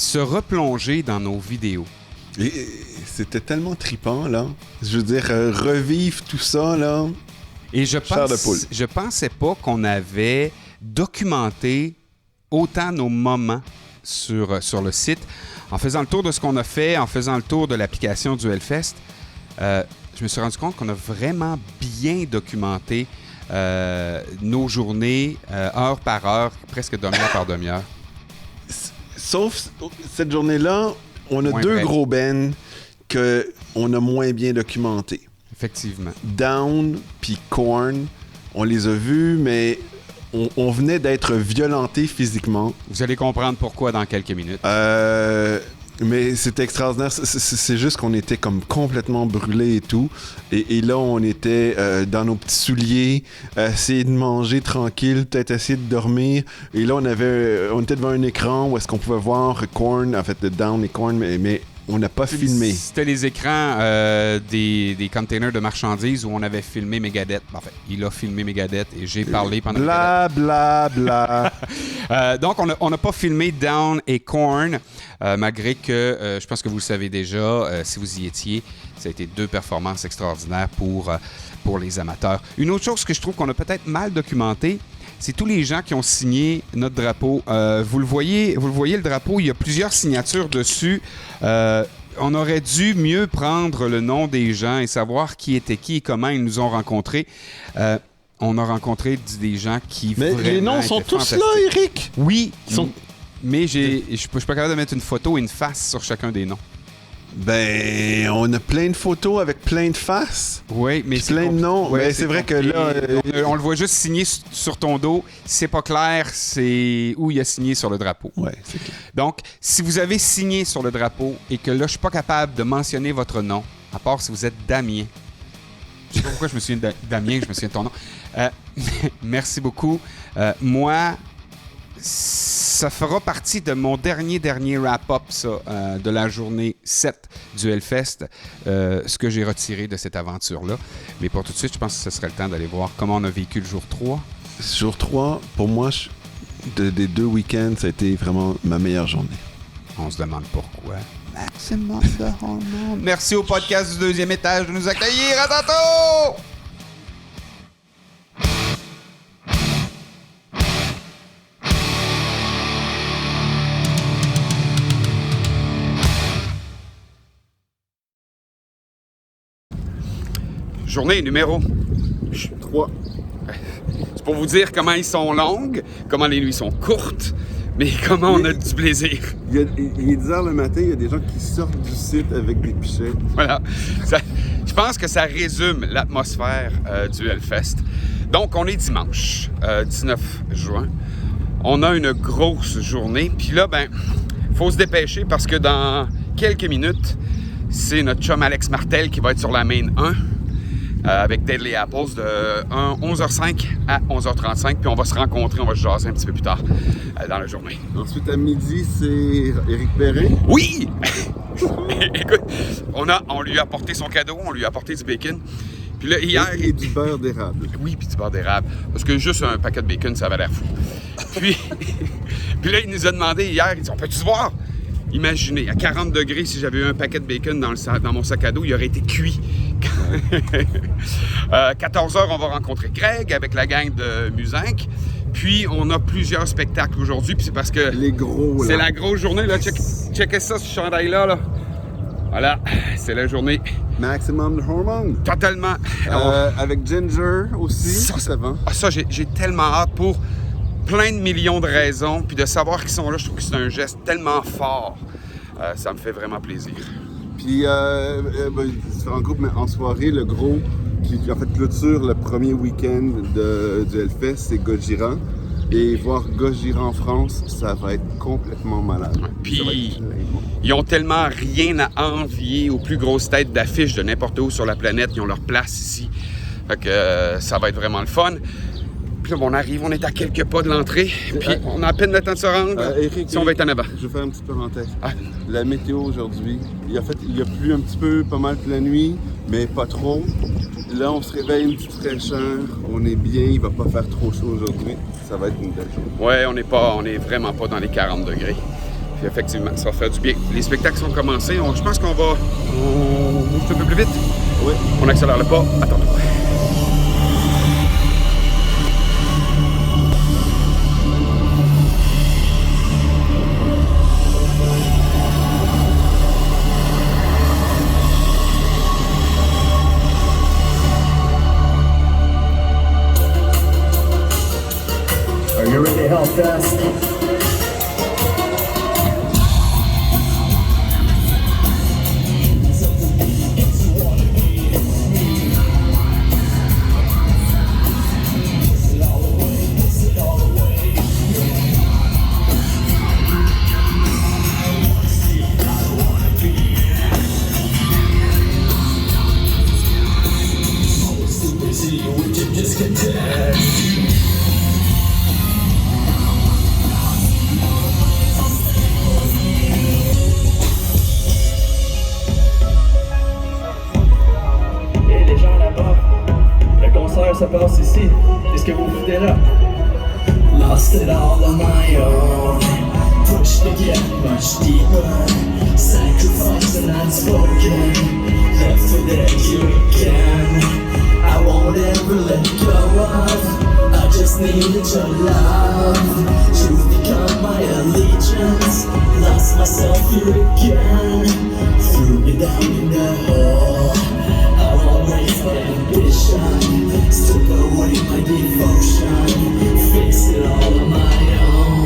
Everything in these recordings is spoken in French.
se replonger dans nos vidéos. Et c'était tellement trippant, là. Je veux dire, revivre tout ça, là. Et je pensais pas qu'on avait documenté autant nos moments sur le site. En faisant le tour de ce qu'on a fait, en faisant le tour de l'application du Hellfest, je me suis rendu compte qu'on a vraiment bien documenté nos journées, heure par heure, presque demi-heure par demi-heure. Sauf cette journée-là, on a deux gros bands qu'on a moins bien documentés. Effectivement. Down puis Korn, on les a vus, mais on venait d'être violentés physiquement. Vous allez comprendre pourquoi dans quelques minutes. Mais c'était extraordinaire. C'est juste qu'on était comme complètement brûlés et tout. Et là, on était dans nos petits souliers, essayer de manger tranquille, peut-être essayer de dormir. Et là, on était devant un écran où est-ce qu'on pouvait voir Korn, en fait, Down et Korn, mais on n'a pas filmé. C'était les écrans des containers de marchandises où on avait filmé Megadeth. En fait, il a filmé Megadeth et j'ai parlé pendant Megadeth. Bla, bla, bla. Donc, on n'a pas filmé Down et Korn, malgré que, je pense que vous le savez déjà, si vous y étiez, ça a été deux performances extraordinaires pour les amateurs. Une autre chose que je trouve qu'on a peut-être mal documenté, c'est tous les gens qui ont signé notre drapeau. Vous le voyez, le drapeau, il y a plusieurs signatures dessus. On aurait dû mieux prendre le nom des gens et savoir qui était qui et comment ils nous ont rencontrés. On a rencontré des gens qui mais vraiment les noms sont tous là, Eric! Oui, mais je suis pas capable de mettre une photo et une face sur chacun des noms. Ben, on a plein de photos avec plein de faces. Oui, mais c'est plein de noms. Ouais, mais c'est vrai que là... On le voit juste signé sur ton dos. Si c'est pas clair, c'est où il a signé sur le drapeau. Ouais, c'est clair. Donc, si vous avez signé sur le drapeau et que là, je suis pas capable de mentionner votre nom, à part si vous êtes Damien. Je sais pas pourquoi je me souviens de Damien, je me souviens de ton nom. Merci beaucoup. Moi... Ça fera partie de mon dernier wrap-up de la journée 7 du Hellfest, ce que j'ai retiré de cette aventure-là. Mais pour tout de suite, je pense que ce serait le temps d'aller voir comment on a vécu le jour 3. Jour 3, pour moi, des deux week-ends, ça a été vraiment ma meilleure journée. On se demande pourquoi. Maximum de hormones. Merci au podcast du deuxième étage de nous accueillir. À tantôt! Journée numéro 3. C'est pour vous dire comment ils sont longues, comment les nuits sont courtes, mais comment on a du plaisir. Il est 10h le matin, il y a des gens qui sortent du site avec des pichets. Voilà. Je pense que ça résume l'atmosphère du Hellfest. Donc, on est dimanche, 19 juin. On a une grosse journée. Puis là, faut se dépêcher parce que dans quelques minutes, c'est notre chum Alex Martel qui va être sur la main 1. Avec Deadly Apples de 11h05 à 11h35. Puis on va se rencontrer, on va se jaser un petit peu plus tard dans la journée. Ensuite, à midi, c'est Éric Perret. Oui! Écoute, on lui a apporté son cadeau, on lui a apporté du bacon. Puis là, hier... Et du beurre d'érable. Oui, puis du beurre d'érable. Parce que juste un paquet de bacon, ça avait l'air fou. Puis là, il nous a demandé hier, il dit, on peut-tu se voir? Imaginez, à 40 degrés, si j'avais eu un paquet de bacon dans mon sac à dos, il aurait été cuit. 14h, on va rencontrer Greg avec la gang de Muzinc. Puis, on a plusieurs spectacles aujourd'hui. Puis c'est parce que les gros, c'est la grosse journée. Là. Checkez ça, ce chandail-là. Là. Voilà, c'est la journée. Maximum de hormones. Totalement. Avec Ginger aussi. Ça va. Ça, j'ai tellement hâte pour plein de millions de raisons. Puis de savoir qu'ils sont là, je trouve que c'est un geste tellement fort. Ça me fait vraiment plaisir. Puis, différents groupes, mais en soirée, le gros qui en fait clôture le premier week-end du Hellfest, c'est Gojira. Et voir Gojira en France, ça va être complètement malade. Puis, ils ont tellement rien à envier aux plus grosses têtes d'affiches de n'importe où sur la planète. Ils ont leur place ici. Fait que ça va être vraiment le fun. Puis là, on arrive, on est à quelques pas de l'entrée. Puis on a à peine le temps de se rendre. Eric, si on va être en avant. Je vais faire une petite parenthèse. La météo aujourd'hui, il a plu un petit peu, pas mal la nuit, mais pas trop. Là, on se réveille une petite fraîcheur. On est bien, il va pas faire trop chaud aujourd'hui. Ça va être une belle journée. Ouais, on est vraiment pas dans les 40 degrés. Puis effectivement, ça va faire du bien. Les spectacles sont commencés. Je pense qu'on va... On bouge un peu plus vite. Oui. On accélère le pas. Attends. Are you ready to help us? Ça passe ici. Qu'est-ce que vous foutez là? Lost it all on my own. Pushed to get much deeper. Sacrifice and unspoken. Left for dead you again. I won't ever let go of. I just needed your love. Truth become my allegiance. Lost myself here again. Threw me down in the hole. I'll always have ambition. Took away my devotion. Fix it all on my own.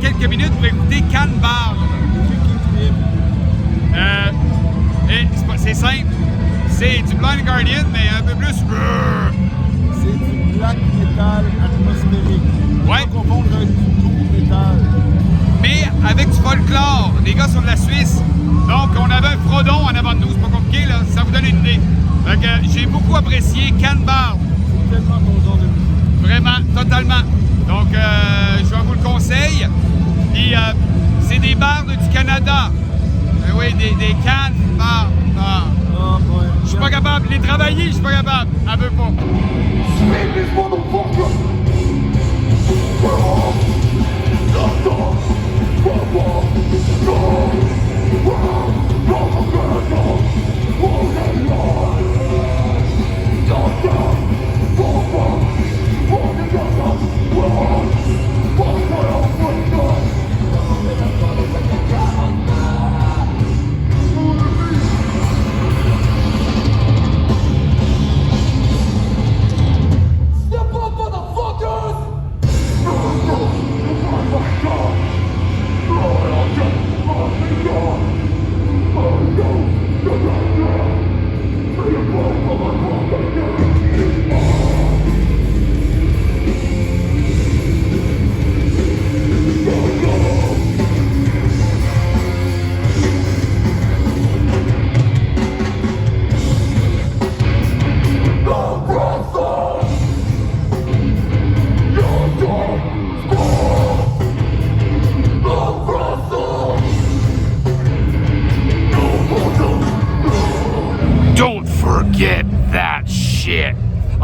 quelques minutes pour écouter Can Bard. C'est simple. C'est du Blind Guardian, mais un peu plus. C'est du black metal atmosphérique. Ouais. On va confondre avec du doom metal. Mais avec du folklore. Les gars sont de la Suisse. Donc, on avait un Frodon en avant de nous. C'est pas compliqué, là. Ça vous donne une idée. Donc, j'ai beaucoup apprécié Can Bard. C'est tellement ton genre de musique. Vraiment, totalement. Donc, je vous le conseille. Puis, c'est des bardes du Canada. Oui, des Can Bard. Ah. Oh boy. Je suis pas capable. Les travailler, je suis pas capable. Elle veut pas.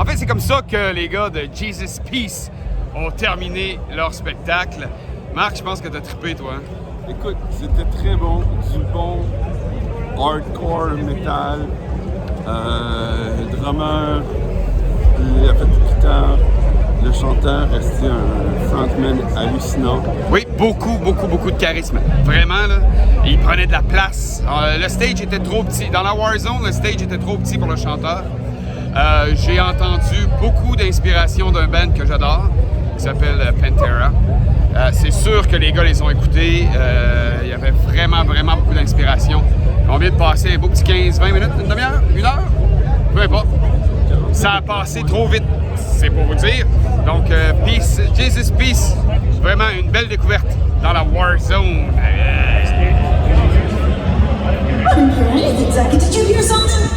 En fait, c'est comme ça que les gars de Jesus Peace ont terminé leur spectacle. Marc, je pense que t'as trippé, toi. Écoute, c'était très bon, du bon hardcore metal. Le drummer, il a fait de guitare. Le chanteur restait un frontman hallucinant. Oui, beaucoup de charisme. Vraiment, là, il prenait de la place. Le stage était trop petit. Dans la Warzone, le stage était trop petit pour le chanteur. J'ai entendu beaucoup d'inspiration d'un band que j'adore, qui s'appelle Pantera. C'est sûr que les gars les ont écoutés. Il y avait vraiment beaucoup d'inspiration. On vient de passer un beau petit 15-20 minutes, une demi-heure, une heure, peu importe. Ça a passé trop vite, c'est pour vous dire. Donc, Peace, Jesus Peace, vraiment une belle découverte dans la Warzone. I didn't hear anything, Zach. Did you hear something?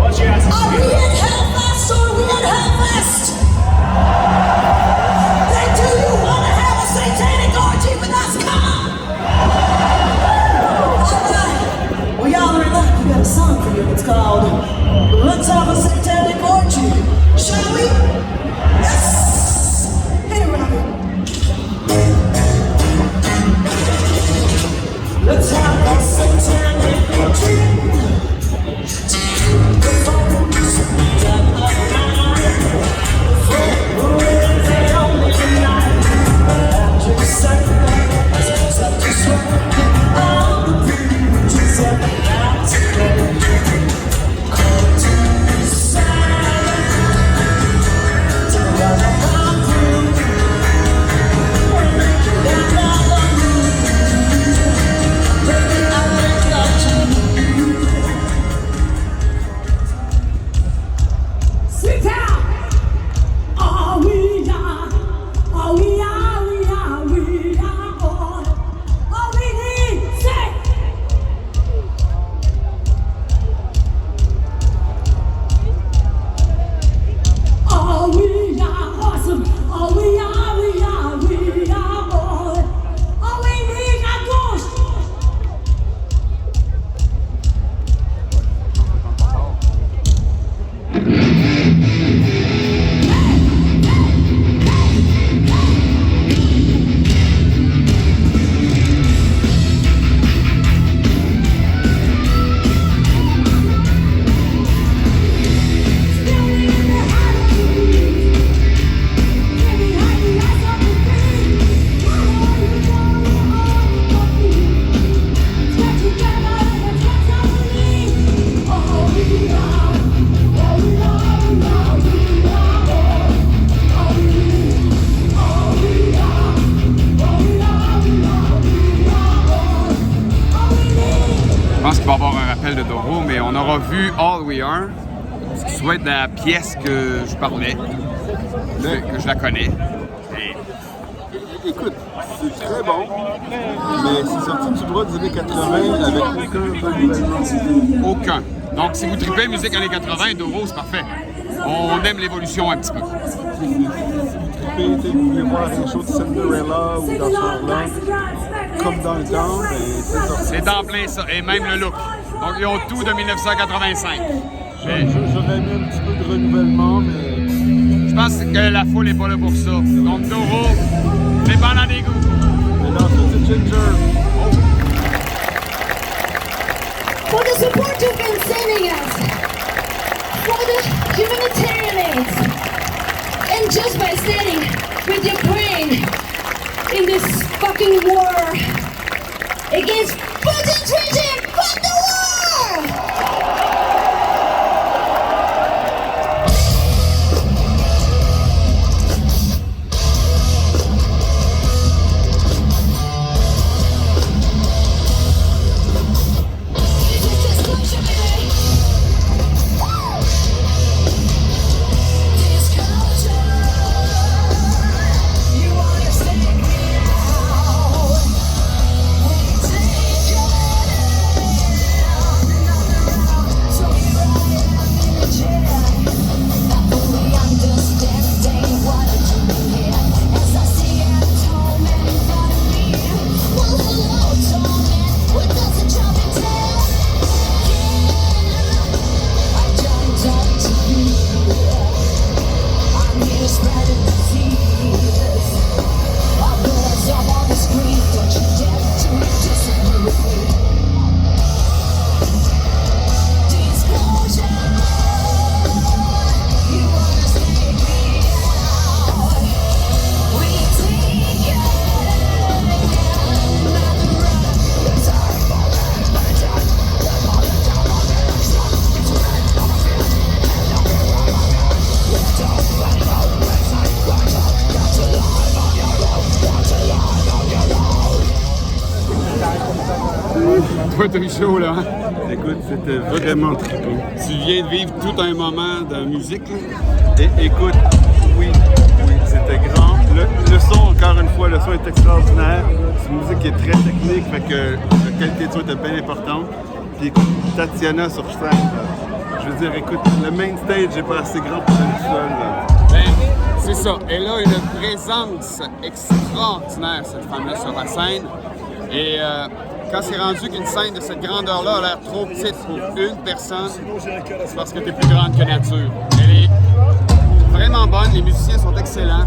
Are we at Hellfest or are we at Hellfest? Then do you want to have a satanic orgy with us? Come on! Alright. Well, y'all are in luck. We got a song for you. It's called Let's Have a Satanic Orgy. Shall we? Yes! Hey, Robin. Let's have a satanic orgy. de Doro, mais on aura vu All We Are, ce qui souhaite la pièce que je parlais, que je la connais. Écoute, c'est très bon, mais c'est sorti du droit des années 80 avec aucun renouvellement. Aucun. Donc, si vous tripez musique années 80, Doro, c'est parfait. On aime l'évolution un petit peu. Si vous tripez, vous voulez voir des shows de Cinderella ou dans ce genre-là, comme dans le temps, ben, c'est sorti. C'est en plein ça, et même le look. Donc, ils ont tout de 1985. J'aurais mis un petit peu de renouvellement, mais... Je pense que la foule n'est pas là pour ça. Donc, Doro, dépendant des goûts. Mais dans ça, c'est Ginger. For the support you've been sending us, for the humanitarian aids, and just by standing with Ukraine in this fucking war against Putin's regime, fuck the war! pas deux shows, là. Écoute, c'était vraiment trippant. Tu viens de vivre tout un moment de musique, là. Et écoute, oui, c'était grand. Le son, encore une fois, le son est extraordinaire. C'est une musique qui est très technique, fait que la qualité de son était bien importante. Puis écoute, Tatiana sur scène, je veux dire, écoute, le main stage n'est pas assez grand pour elle seule. Ben, c'est ça. Elle a une présence extraordinaire, cette femme-là, sur la scène. Et quand c'est rendu qu'une scène de cette grandeur-là a l'air trop petite pour une personne, c'est parce que tu es plus grande que nature. Elle est vraiment bonne, les musiciens sont excellents.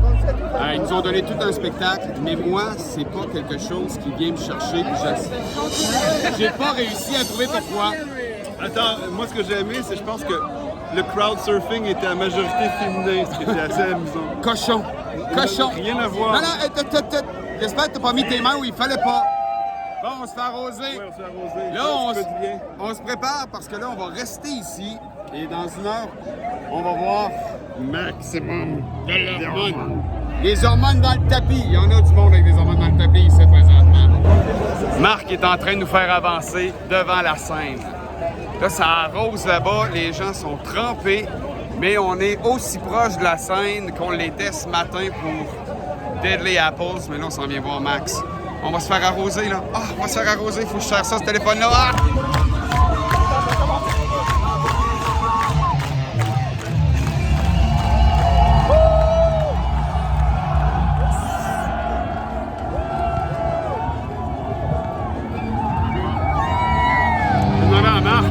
Ils nous ont donné tout un spectacle, mais moi, c'est pas quelque chose qui vient me chercher. J'ai pas réussi à trouver pourquoi. Attends, moi ce que j'ai aimé, c'est je pense que le crowd surfing était à majorité féminin, ce qui était assez amusant. Cochon. Rien à voir. Non, j'espère que t'as pas mis tes mains où il fallait pas. Bon, on se fait arroser. Ouais, on se fait arroser. Là, bien. on se prépare parce que là, on va rester ici. Et dans une heure, on va voir maximum de l'hormone. Les hormones dans le tapis. Il y en a du monde avec des hormones dans le tapis ici présentement. Marc est en train de nous faire avancer devant la scène. Là, ça arrose là-bas. Les gens sont trempés. Mais on est aussi proche de la scène qu'on l'était ce matin pour Deadly Apples. Mais là, on s'en vient voir Max. On va se faire arroser, là. Ah, on va se faire arroser. Il faut que je cherche ça, ce téléphone-là. Ah! Je demandais à Marc,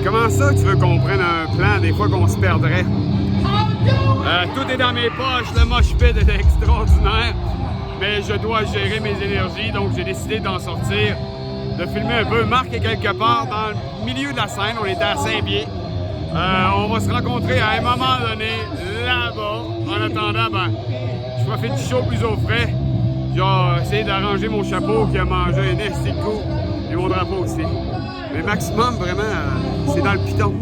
comment ça tu veux qu'on prenne un plan des fois qu'on se perdrait? Tout est dans mes poches, le mosh pit est extraordinaire. Mais je dois gérer mes énergies, donc j'ai décidé d'en sortir, de filmer un peu. Marc est quelque part dans le milieu de la scène, on était à Saint-Bié. On va se rencontrer à un moment donné, là-bas. En attendant, ben, je profite du show plus au frais. J'ai essayé d'arranger mon chapeau qui a mangé un esti de coup, et mon drapeau aussi. Mais maximum, vraiment, c'est dans le piton.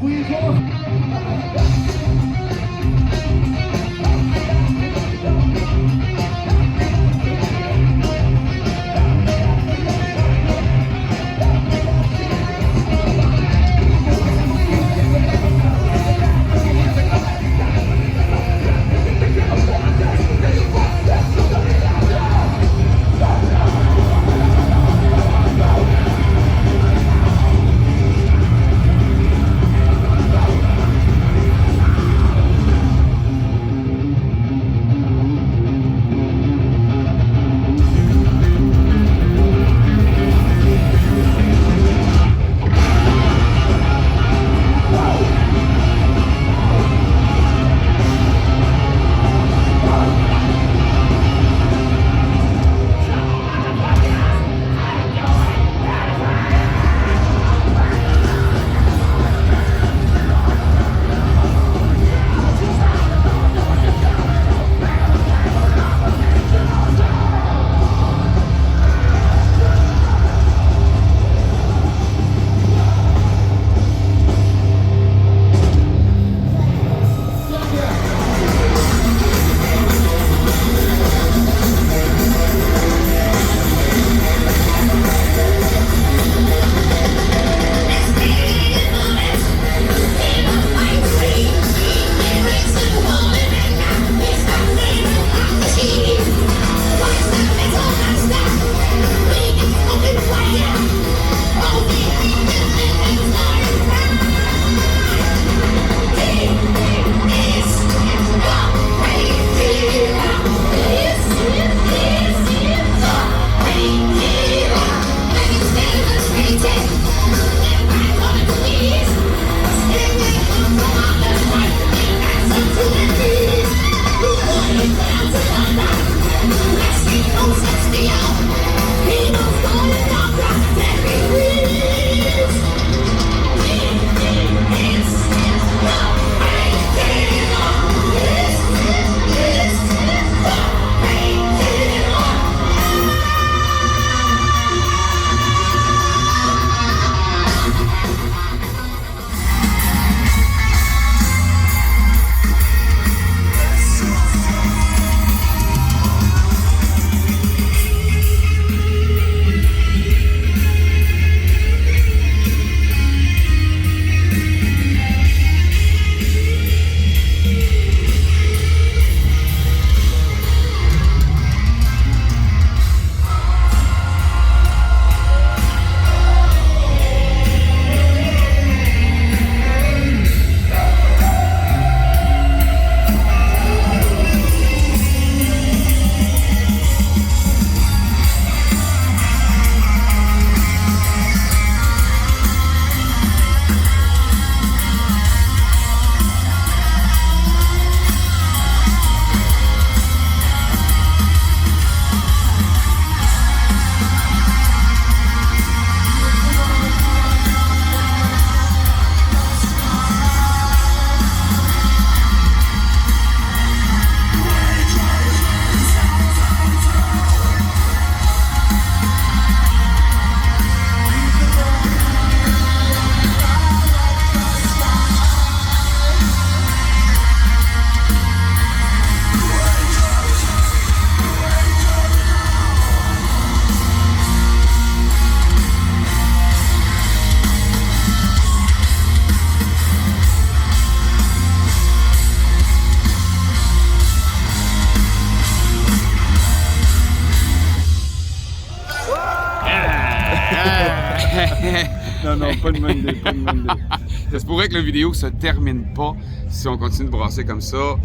pas une bonne idée, pas une bonne idée. Ça se pourrait que la vidéo se termine pas si on continue de brasser comme ça.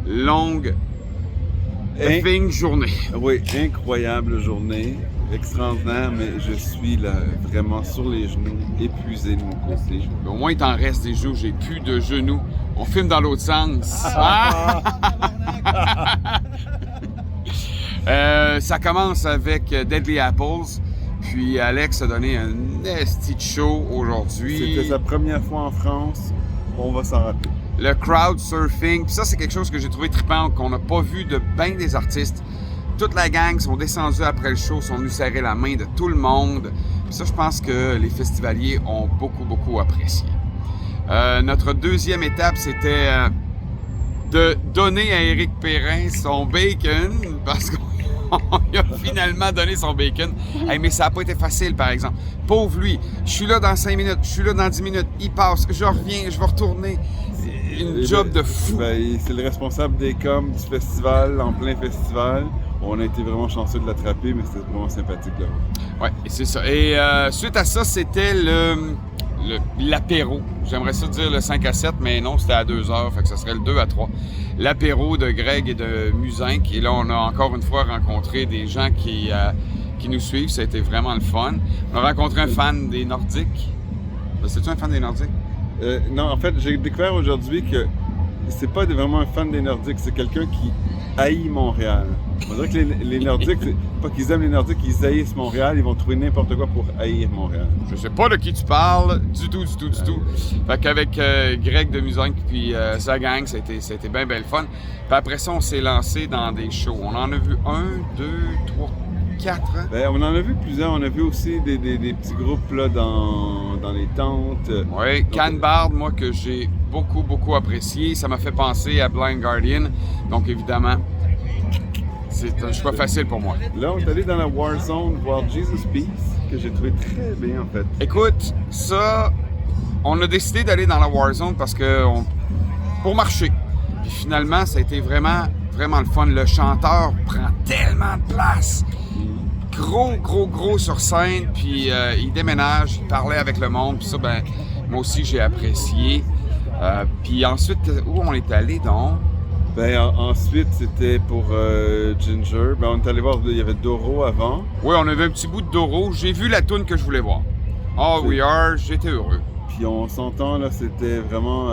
Longue, effing journée. Oui, incroyable journée, extraordinaire, mais je suis là vraiment sur les genoux, épuisé de mon côté. Au moins, il t'en reste des genoux. J'ai plus de genoux. On filme dans l'autre sens. Ah! Ça commence avec Deadly Apples. Puis Alex a donné un nasty show aujourd'hui. C'était sa première fois en France, on va s'en rappeler. Le crowd surfing. Puis ça, c'est quelque chose que j'ai trouvé trippant, qu'on n'a pas vu de bien des artistes. Toute la gang sont descendus après le show, sont venus serrer la main de tout le monde. Puis ça, je pense que les festivaliers ont beaucoup, beaucoup apprécié. Notre deuxième étape, c'était de donner à Éric Perrin son bacon, parce qu'on lui a finalement donné son bacon. Hey, mais ça n'a pas été facile, par exemple. Pauvre lui, je suis là dans 5 minutes, je suis là dans 10 minutes, il passe, je reviens, je vais retourner. Une job de fou. Ben, c'est le responsable des coms du festival, en plein festival. On a été vraiment chanceux de l'attraper, mais c'était vraiment sympathique là. Ouais, et c'est ça. Et suite à ça, c'était l'apéro. J'aimerais ça dire le 5 à 7, mais non, c'était à 2 heures, fait que ça serait le 2 à 3. L'apéro de Greg et de Musinck. Et là, on a encore une fois rencontré des gens qui nous suivent. Ça a été vraiment le fun. On a rencontré un fan des Nordiques. C'est-tu un fan des Nordiques? Non, en fait, j'ai découvert aujourd'hui que c'est pas vraiment un fan des Nordiques, c'est quelqu'un qui haït Montréal. On dirait que les Nordiques, c'est pas qu'ils aiment les Nordiques, ils haïssent Montréal, ils vont trouver n'importe quoi pour haïr Montréal. Je sais pas de qui tu parles, du tout. Fait qu'avec Greg de Musinck puis sa gang, c'était bien le fun. Puis après ça, on s'est lancé dans des shows. On en a vu 1, 2, 3, 4. Ben, on en a vu plusieurs. On a vu aussi des petits groupes là, dans les tentes. Oui, Canbard, moi, que j'ai beaucoup apprécié. Ça m'a fait penser à Blind Guardian. Donc, évidemment, c'est un choix facile pour moi. Là, on est allé dans la Warzone voir Jesus Peace, que j'ai trouvé très bien, en fait. Écoute, ça, on a décidé d'aller dans la Warzone parce que pour marcher. Puis finalement, ça a été vraiment le fun. Le chanteur prend tellement de place. Gros sur scène, puis il déménage, il parlait avec le monde, puis ça, ben, moi aussi, j'ai apprécié. Puis ensuite, où on est allé, donc? Ben, ensuite, c'était pour Ginger. Ben, on est allé voir, il y avait Doro avant. Oui, on avait un petit bout de Doro. J'ai vu la toune que je voulais voir. All We Are, j'étais heureux. Puis on s'entend, là, c'était vraiment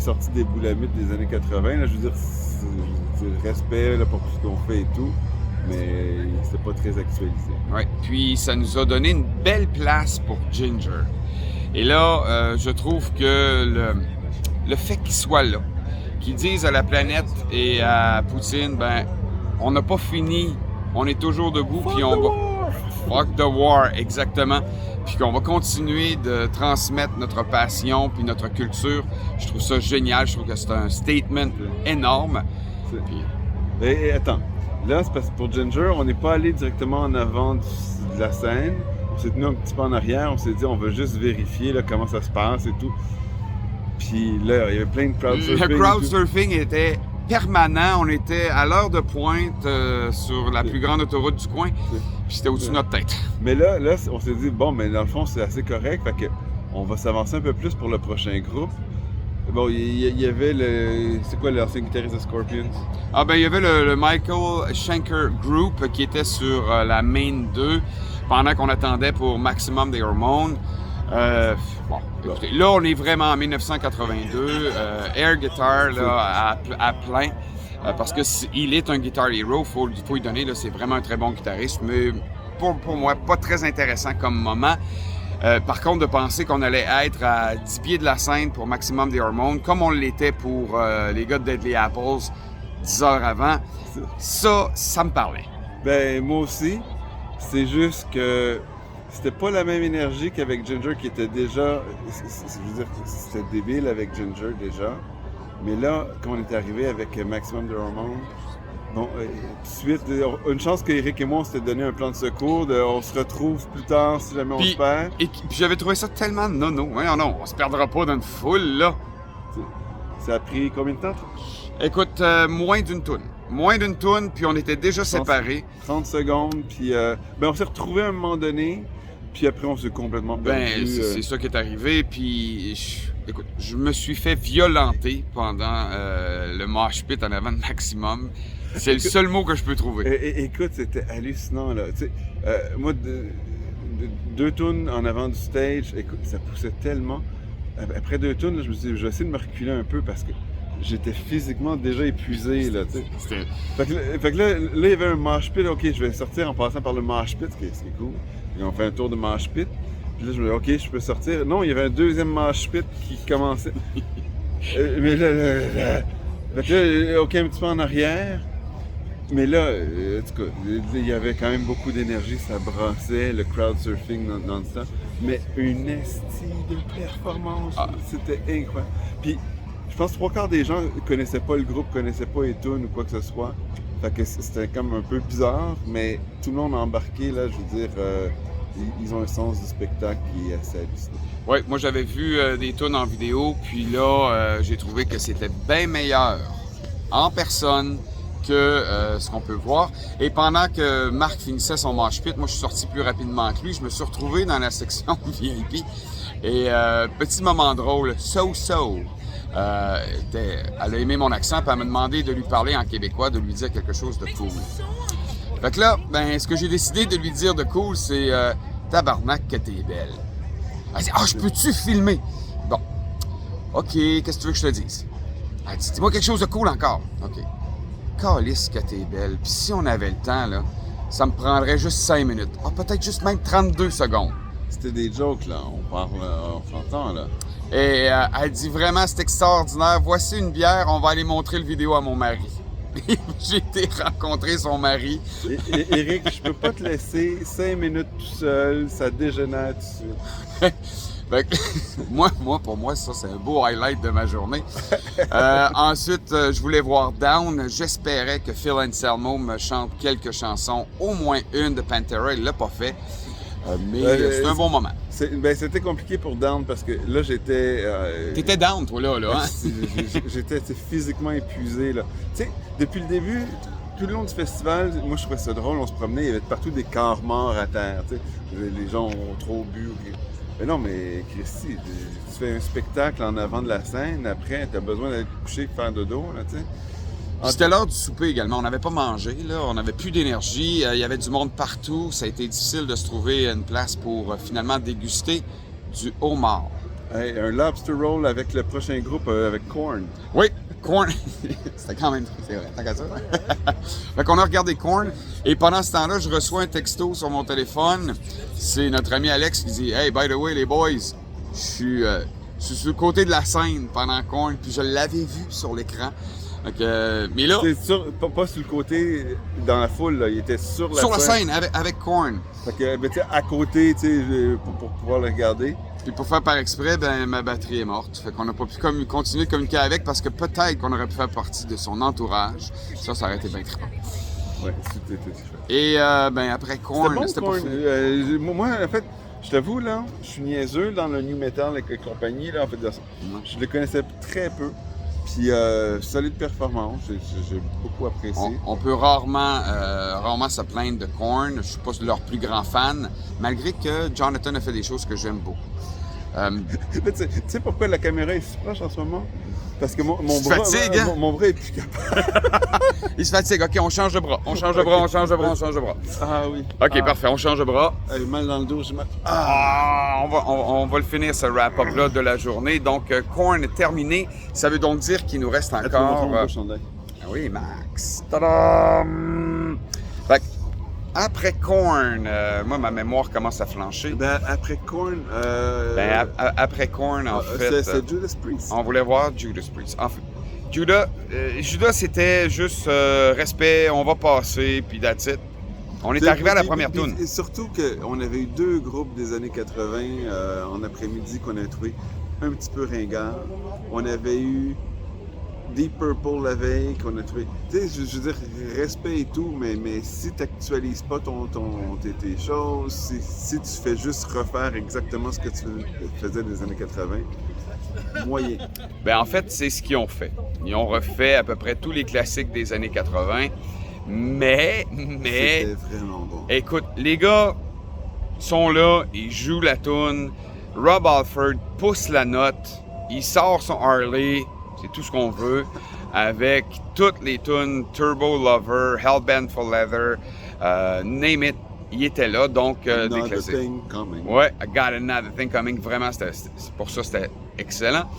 sorti des boulamites des années 80. Là, je veux dire, c'est le respect là, pour tout ce qu'on fait et tout. Mais c'était pas très actualisé. Oui, puis ça nous a donné une belle place pour Ginger. Et là, je trouve que le fait qu'il soit là, qu'ils disent à la planète et à Poutine, ben, on n'a pas fini, on est toujours debout, puis on va... Fuck the war, exactement. Puis qu'on va continuer de transmettre notre passion puis notre culture. Je trouve ça génial, je trouve que c'est un statement énorme. Puis... Et attends. Là, c'est parce que pour Ginger, on n'est pas allé directement en avant de la scène. On s'est tenu un petit peu en arrière. On s'est dit, on veut juste vérifier là, comment ça se passe et tout. Puis là, il y avait plein de crowdsurfing. Le crowdsurfing était permanent. On était à l'heure de pointe sur la plus grande autoroute du coin. Puis c'était au-dessus de notre tête. Mais là, on s'est dit, bon, mais dans le fond, c'est assez correct. Fait que on va s'avancer un peu plus pour le prochain groupe. Bon, il y avait le... C'est quoi l'ancien guitariste de Scorpions? Ah ben, il y avait le Michael Schenker Group qui était sur la Main 2 pendant qu'on attendait pour Maximum des Hormones. Bon, écoutez, là, on est vraiment en 1982. Air guitar là, à plein. Parce qu'il est un guitar hero, faut lui donner, là, c'est vraiment un très bon guitariste. Mais pour moi, pas très intéressant comme moment. Par contre, de penser qu'on allait être à 10 pieds de la scène pour Maximum des Hormones, comme on l'était pour les gars de Deadly Apples 10 heures avant, ça me parlait. Ben, moi aussi. C'est juste que c'était pas la même énergie qu'avec Ginger qui était déjà... Je veux dire, c'était débile avec Ginger déjà. Mais là, quand on est arrivé avec Maximum des Hormones, bon, tout de suite, une chance qu'Éric et moi, on s'était donné un plan de secours, on se retrouve plus tard si jamais on se perd. Puis j'avais trouvé ça tellement nono. Non, on se perdra pas dans une foule, là. Ça a pris combien de temps? Écoute, moins d'une toune. Moins d'une toune, puis on était déjà séparés. 30 secondes, puis ben on s'est retrouvés à un moment donné, Puis après, on s'est complètement Ben, perdu. c'est ça qui est arrivé. Puis, écoute, je me suis fait violenter pendant le mosh pit en avant de Maximum. C'est le seul mot que je peux trouver. Écoute, c'était hallucinant, là. Tu sais, moi, deux tunes en avant du stage, écoute, ça poussait tellement. Après 2 tunes, là, je me suis dit, je vais essayer de me reculer un peu parce que j'étais physiquement déjà épuisé, là, tu sais. Fait que là, il y avait un mosh pit. OK, je vais sortir en passant par le mosh pit, ce qui est cool. Puis on fait un tour de mosh pit. Puis là, je me dis, OK, je peux sortir. Non, il y avait un deuxième mosh pit qui commençait. Mais là, fait que là, OK, un petit peu en arrière. Mais là, en tout cas, il y avait quand même beaucoup d'énergie, ça brassait, le crowd surfing non-stop. Mais une estie de performance, c'était incroyable. Puis, je pense que 3/4 des gens connaissaient pas le groupe, connaissaient pas les tunes ou quoi que ce soit. Fait que c'était comme un peu bizarre, mais tout le monde a embarqué, là, je veux dire, ils ont un sens du spectacle qui est assez hallucinant. Oui, moi j'avais vu des tunes en vidéo, puis là, j'ai trouvé que c'était bien meilleur en personne que ce qu'on peut voir. Et pendant que Marc finissait son mosh pit, moi je suis sorti plus rapidement que lui, je me suis retrouvé dans la section VIP. Et petit moment drôle, So-So. Elle a aimé mon accent, puis elle m'a demandé de lui parler en québécois, de lui dire quelque chose de cool. Fait que là, ben, ce que j'ai décidé de lui dire de cool, c'est tabarnak que t'es belle. Elle dit, je peux-tu filmer? Bon. OK, qu'est-ce que tu veux que je te dise? Elle dit, dis-moi quelque chose de cool encore. OK. Calisse que t'es belle. Puis si on avait le temps, là, ça me prendrait juste 5 minutes. Peut-être juste même 32 secondes. C'était des jokes, là. On parle, on s'entend, là. Et elle dit vraiment, c'est extraordinaire. Voici une bière, on va aller montrer le vidéo à mon mari. J'ai été rencontrer son mari. Éric, je peux pas te laisser 5 minutes tout seul, ça dégénère tout de suite. Pour moi, ça, c'est un beau highlight de ma journée. Ensuite, je voulais voir Down. J'espérais que Phil Anselmo me chante quelques chansons, au moins une de Pantera. Il l'a pas fait. Mais c'est un bon moment. C'était compliqué pour Down parce que là, j'étais... T'étais down, toi, là, hein? J'étais physiquement épuisé, là. Tu sais, depuis le début, tout le long du festival, moi, je trouvais ça drôle. On se promenait, il y avait partout des corps morts à terre, tu sais. Les gens ont trop bu. Mais non, mais Christy, tu fais un spectacle en avant de la scène, après, t'as besoin d'aller te coucher et faire dodo, là, tu sais. C'était l'heure du souper également. On n'avait pas mangé, là. On n'avait plus d'énergie. Il y avait du monde partout. Ça a été difficile de se trouver une place pour finalement déguster du homard. Hey, un lobster roll avec le prochain groupe, avec Korn. Oui, Korn. C'était quand même... C'est vrai, tant qu'à ça. Fait qu'on a regardé Korn. Et pendant ce temps-là, je reçois un texto sur mon téléphone. C'est notre ami Alex qui dit « Hey, by the way, les boys, je suis sur le côté de la scène pendant Korn. » Puis je l'avais vu sur l'écran. Mais là... C'est pas sur le côté, dans la foule, là. Il était sur la scène. Sur la scène, avec Korn. Fait que, ben, à côté, tu sais, pour pouvoir le regarder. Puis pour faire par exprès, ben ma batterie est morte. Fait qu'on n'a pas pu continuer de communiquer avec parce que peut-être qu'on aurait pu faire partie de son entourage. Ça aurait été bien trippant. Ouais, c'était chouette. Et ben après Korn, bon, c'était Korn. pas fini. Moi, en fait, je t'avoue, là, je suis niaiseux dans le new metal et compagnie, là, en fait, je le connaissais très peu. Puis, solide performance, j'ai beaucoup apprécié. On peut rarement se plaindre de Korn. Je suis pas leur plus grand fan, malgré que Jonathan a fait des choses que j'aime beaucoup. Tu sais pourquoi la caméra est si proche en ce moment? Parce que mon bras, fatigue, hein? mon bras est plus capable. Il se fatigue. OK, on change de bras. On change de bras. Ah oui. OK, parfait. On change de bras. J'ai mal dans le dos, j'ai mal. On va le finir, ce wrap-up-là de la journée. Donc, Korn est terminé. Ça veut donc dire qu'il nous reste encore... oui, Max. Tadam! Fait que, après Korn, moi, ma mémoire commence à flancher. Ben, après Korn... après Korn, en fait... C'est Judas Priest. On voulait voir Judas Priest. En fait, Judas, c'était juste respect, on va passer, puis that's it. On est arrivé à la première tune. Et surtout qu'on avait eu 2 groupes des années 80 en après-midi qu'on a trouvé un petit peu ringard. On avait eu Deep Purple la veille qu'on a trouvé. Tu sais, je veux dire, respect et tout, mais si tu n'actualises pas tes choses, si tu fais juste refaire exactement ce que tu faisais des années 80, moyen. Ben en fait, c'est ce qu'ils ont fait. Ils ont refait à peu près tous les classiques des années 80, mais... C'était vraiment bon. Écoute, les gars, sont là, ils jouent la tune. Rob Halford pousse la note, il sort son Harley, c'est tout ce qu'on veut, avec toutes les tunes Turbo Lover, Hellbent for Leather, Name It, il était là, donc des classiques. Ouais, I Got Another Thing Coming, vraiment, pour ça, c'était excellent.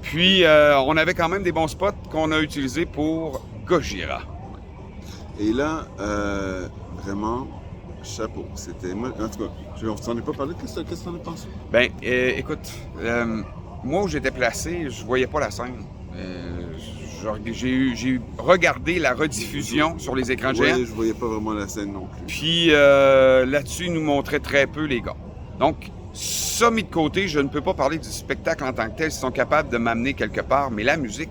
Puis, on avait quand même des bons spots qu'on a utilisés pour Gojira. Et là, vraiment, chapeau. C'était moi, en tout cas, on s'en est pas parlé. Qu'est-ce que t'en as pensé? Ben, écoute, moi où j'étais placé, je voyais pas la scène. J'ai regardé la rediffusion sur les écrans géants. Ouais, je voyais pas vraiment la scène non plus. Puis là-dessus, ils nous montraient très peu les gars. Donc, ça mis de côté, je ne peux pas parler du spectacle en tant que tel. Ils sont capables de m'amener quelque part, mais la musique,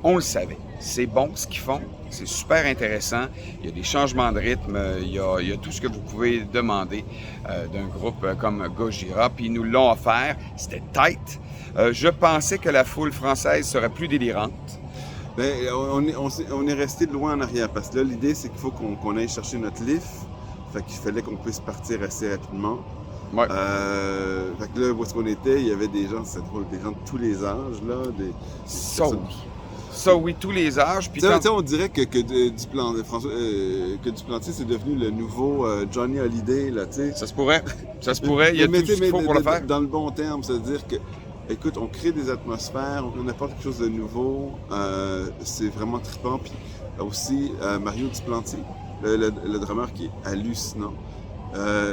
on le savait. C'est bon ce qu'ils font, c'est super intéressant. Il y a des changements de rythme, il y a tout ce que vous pouvez demander d'un groupe comme Gojira. Puis ils nous l'ont offert, c'était tight. Je pensais que la foule française serait plus délirante. Ben, on est resté de loin en arrière parce que là, l'idée, c'est qu'il faut qu'on aille chercher notre lift. Fait qu'il fallait qu'on puisse partir assez rapidement. Ouais. Fait que là, où est-ce qu'on était, il y avait des gens, c'est drôle, des gens de tous les âges, là. Ça, oui, tous les âges. Puis quand... on dirait que Duplantier, c'est devenu le nouveau Johnny Hallyday, là, tu sais. Ça se pourrait. Il y a tout ce qu'il faut pour le faire. Dans le bon terme, c'est-à-dire que, écoute, on crée des atmosphères, on apporte quelque chose de nouveau, c'est vraiment trippant. Puis aussi, Mario Duplantier, le drummer qui est hallucinant.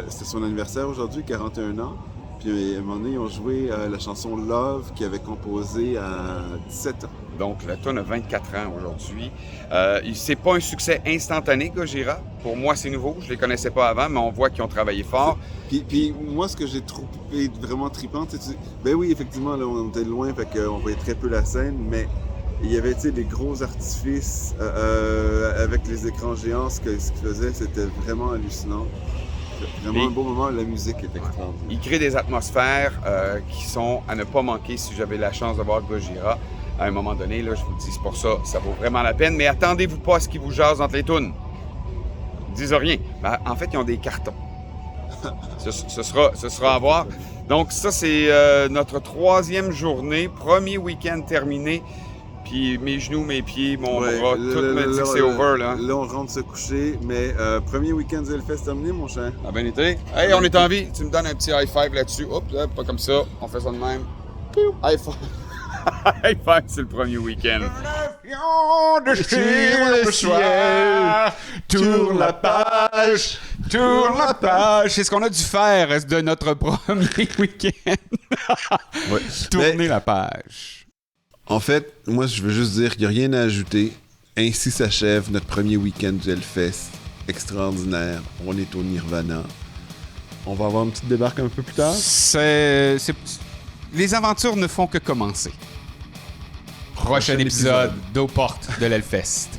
C'était son anniversaire aujourd'hui, 41 ans. Puis à un moment donné, ils ont joué la chanson Love qu'il avait composée à 17 ans. Donc, la tune a 24 ans aujourd'hui. C'est pas un succès instantané, Gojira. Pour moi, c'est nouveau. Je les connaissais pas avant, mais on voit qu'ils ont travaillé fort. Puis moi, ce que j'ai trouvé vraiment trippant, ben oui, effectivement, là, on était loin, fait qu'on voyait très peu la scène, mais il y avait, des gros artifices avec les écrans géants. Ce qu'ils faisaient, c'était vraiment hallucinant. Vraiment un beau moment, la musique est extraordinaire. Il crée des atmosphères qui sont à ne pas manquer si j'avais la chance de voir Gojira. À un moment donné, là, je vous le dis, c'est pour ça, ça vaut vraiment la peine. Mais attendez-vous pas à ce qu'ils vous jasent entre les tunes. Ils disent rien. Ben, en fait, ils ont des cartons. Ce sera à voir. Donc ça, c'est notre 3e journée, premier week-end terminé. Puis mes genoux, mes pieds, mon bras, tout me dit que c'est over, là. Là, on rentre se coucher, mais premier week-end du Hellfest terminé, mon cher. Ah, bien été. Hey, on est en vie. Tu me donnes un petit high five là-dessus. Oups, là, pas comme ça. On fait ça de même. High five. High five, c'est le premier week-end. De le soir, tourne la page, tourne la page. C'est ce qu'on a dû faire de notre premier week-end. Ouais. Tourner la page. En fait, moi, je veux juste dire qu'il n'y a rien à ajouter. Ainsi s'achève notre premier week-end du Hellfest. Extraordinaire. On est au Nirvana. On va avoir une petite débarque un peu plus tard. Les aventures ne font que commencer. Prochain épisode d'aux portes de l'Hellfest.